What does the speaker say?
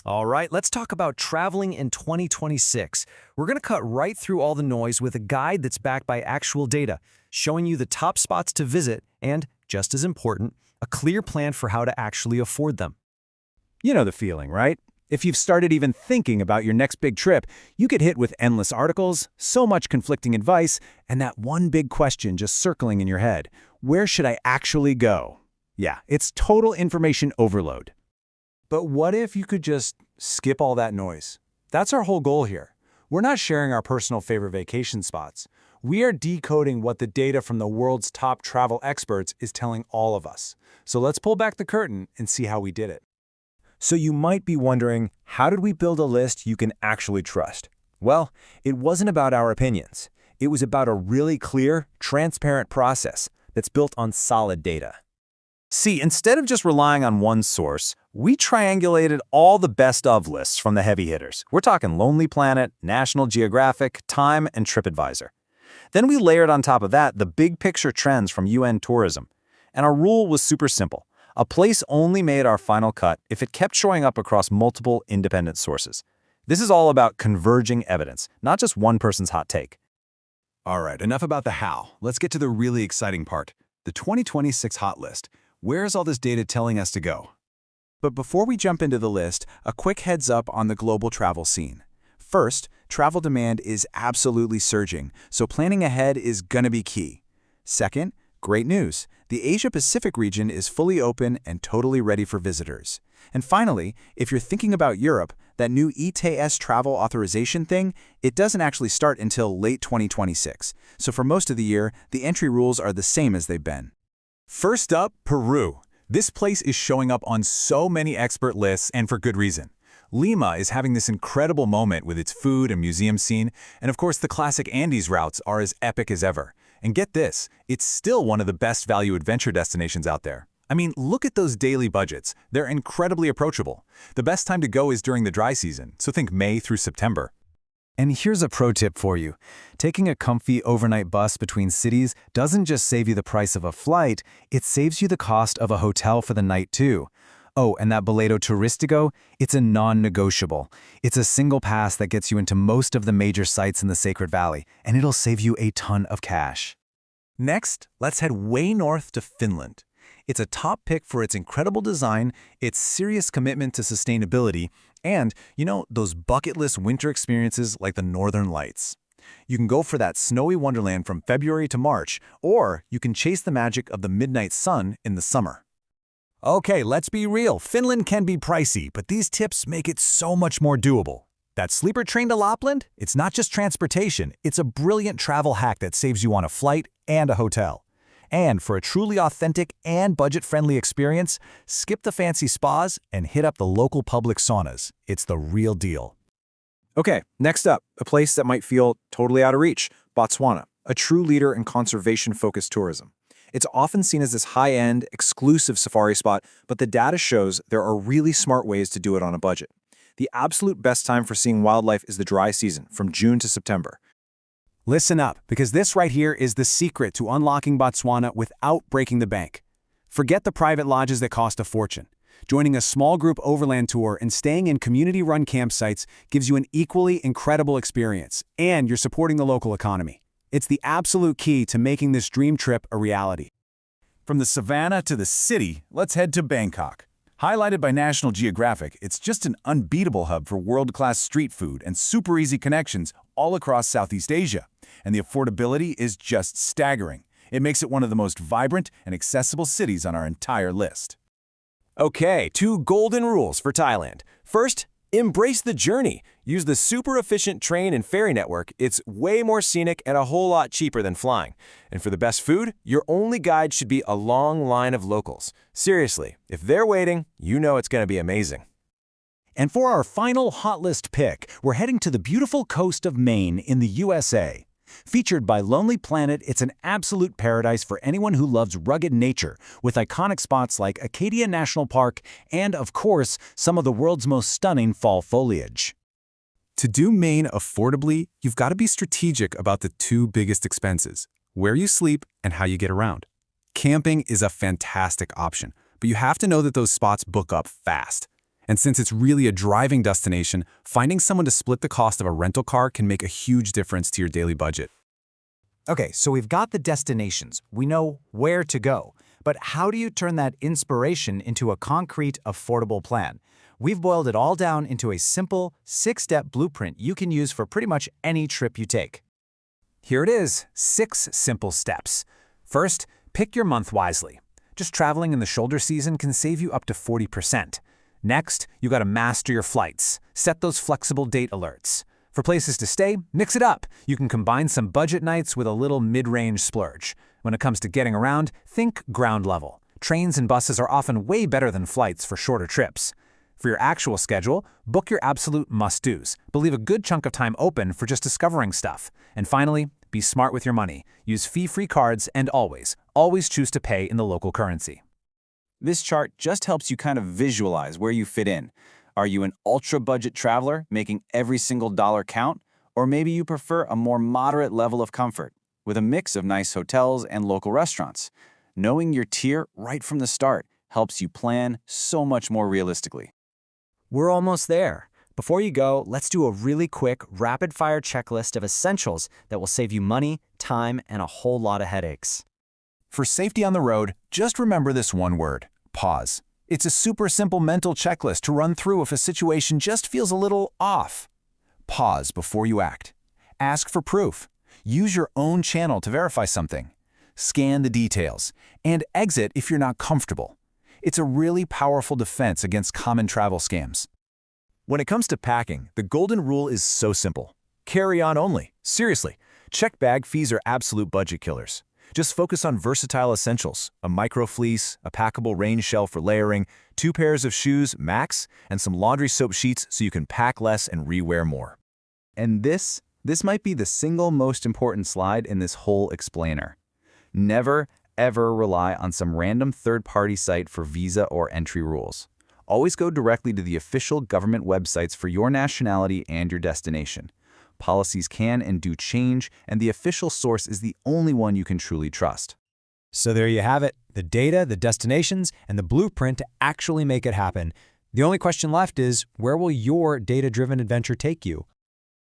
All right, let's talk about traveling in 2026. We're going to cut right through all the noise with a guide that's backed by actual data, showing you the top spots to visit and, just as important, a clear plan for how to actually afford them. You know the feeling, right? If you've started even thinking about your next big trip, you get hit with endless articles, so much conflicting advice, and that one big question just circling in your head. Where should I actually go? Yeah, it's total information overload. But what if you could just skip all that noise? That's our whole goal here. We're not sharing our personal favorite vacation spots. We are decoding what the data from the world's top travel experts is telling all of us. So let's pull back the curtain and see how we did it. So you might be wondering, how did we build a list you can actually trust? Well, it wasn't about our opinions. It was about a really clear, transparent process that's built on solid data. See, instead of just relying on one source, we triangulated all the best of lists from the heavy hitters. We're talking Lonely Planet, National Geographic, Time, and Tripadvisor. Then we layered on top of that the big picture trends from UN Tourism. And our rule was super simple. A place only made our final cut if it kept showing up across multiple independent sources. This is all about converging evidence, not just one person's hot take. All right, enough about the how. Let's get to the really exciting part, the 2026 hot list. Where's all this data telling us to go? But before we jump into the list, a quick heads up on the global travel scene. First, travel demand is absolutely surging, so planning ahead is gonna be key. Second, great news. The Asia-Pacific region is fully open and totally ready for visitors. And finally, if you're thinking about Europe, that new ETS travel authorization thing, it doesn't actually start until late 2026. So for most of the year, the entry rules are the same as they've been. First up, Peru. This place is showing up on so many expert lists, and for good reason. Lima is having this incredible moment with its food and museum scene, and of course the classic Andes routes are as epic as ever. And get this, it's still one of the best value adventure destinations out there. I mean, look at those daily budgets. They're incredibly approachable. The best time to go is during the dry season, so think May through September. And here's a pro tip for you. Taking a comfy overnight bus between cities doesn't just save you the price of a flight, it saves you the cost of a hotel for the night too. Oh, and that Boleto Turistico, it's a non-negotiable. It's a single pass that gets you into most of the major sites in the Sacred Valley, and it'll save you a ton of cash. Next, let's head way north to Finland. It's a top pick for its incredible design, its serious commitment to sustainability, and, those bucket list winter experiences like the Northern Lights. You can go for that snowy wonderland from February to March, or you can chase the magic of the midnight sun in the summer. Okay, let's be real. Finland can be pricey, but these tips make it so much more doable. That sleeper train to Lapland? It's not just transportation, it's a brilliant travel hack that saves you on a flight and a hotel. And for a truly authentic and budget-friendly experience, skip the fancy spas and hit up the local public saunas. It's the real deal. Okay, next up, a place that might feel totally out of reach, Botswana, a true leader in conservation-focused tourism. It's often seen as this high-end, exclusive safari spot, but the data shows there are really smart ways to do it on a budget. The absolute best time for seeing wildlife is the dry season, from June to September. Listen up, because this right here is the secret to unlocking Botswana without breaking the bank. Forget the private lodges that cost a fortune. Joining a small group overland tour and staying in community-run campsites gives you an equally incredible experience, and you're supporting the local economy. It's the absolute key to making this dream trip a reality. From the savannah to the city, let's head to Bangkok. Highlighted by National Geographic, it's just an unbeatable hub for world-class street food and super easy connections all across Southeast Asia. And the affordability is just staggering. It makes it one of the most vibrant and accessible cities on our entire list. Okay, 2 golden rules for Thailand. First, embrace the journey. Use the super efficient train and ferry network. It's way more scenic and a whole lot cheaper than flying. And for the best food, your only guide should be a long line of locals. Seriously, if they're waiting, you know it's going to be amazing. And for our final hot list pick, we're heading to the beautiful coast of Maine in the USA. Featured by Lonely Planet, it's an absolute paradise for anyone who loves rugged nature, with iconic spots like Acadia National Park and, of course, some of the world's most stunning fall foliage. To do Maine affordably, you've got to be strategic about the 2 biggest expenses: where you sleep and how you get around. Camping is a fantastic option, but you have to know that those spots book up fast. And since it's really a driving destination, finding someone to split the cost of a rental car can make a huge difference to your daily budget. Okay, so we've got the destinations. We know where to go. But how do you turn that inspiration into a concrete, affordable plan? We've boiled it all down into a simple, 6-step blueprint you can use for pretty much any trip you take. Here it is, 6 simple steps. First, pick your month wisely. Just traveling in the shoulder season can save you up to 40%. Next, you gotta master your flights. Set those flexible date alerts. For places to stay, mix it up. You can combine some budget nights with a little mid-range splurge. When it comes to getting around, think ground level. Trains and buses are often way better than flights for shorter trips. For your actual schedule, book your absolute must-dos, but leave a good chunk of time open for just discovering stuff. And finally, be smart with your money. Use fee-free cards and always choose to pay in the local currency. This chart just helps you kind of visualize where you fit in. Are you an ultra-budget traveler, making every single dollar count? Or maybe you prefer a more moderate level of comfort, with a mix of nice hotels and local restaurants? Knowing your tier right from the start helps you plan so much more realistically. We're almost there. Before you go, let's do a really quick, rapid-fire checklist of essentials that will save you money, time, and a whole lot of headaches. For safety on the road, just remember this one word: pause. It's a super simple mental checklist to run through if a situation just feels a little off. Pause before you act. Ask for proof. Use your own channel to verify something. Scan the details. And exit if you're not comfortable. It's a really powerful defense against common travel scams. When it comes to packing, the golden rule is so simple. Carry on only. Seriously, check bag fees are absolute budget killers. Just focus on versatile essentials: a micro fleece, a packable rain shell for layering, 2 pairs of shoes max, and some laundry soap sheets so you can pack less and rewear more. And this might be the single most important slide in this whole explainer. Never, ever rely on some random third-party site for visa or entry rules. Always go directly to the official government websites for your nationality and your destination. Policies can and do change, and the official source is the only one you can truly trust. So there you have it, the data, the destinations, and the blueprint to actually make it happen. The only question left is, where will your data-driven adventure take you?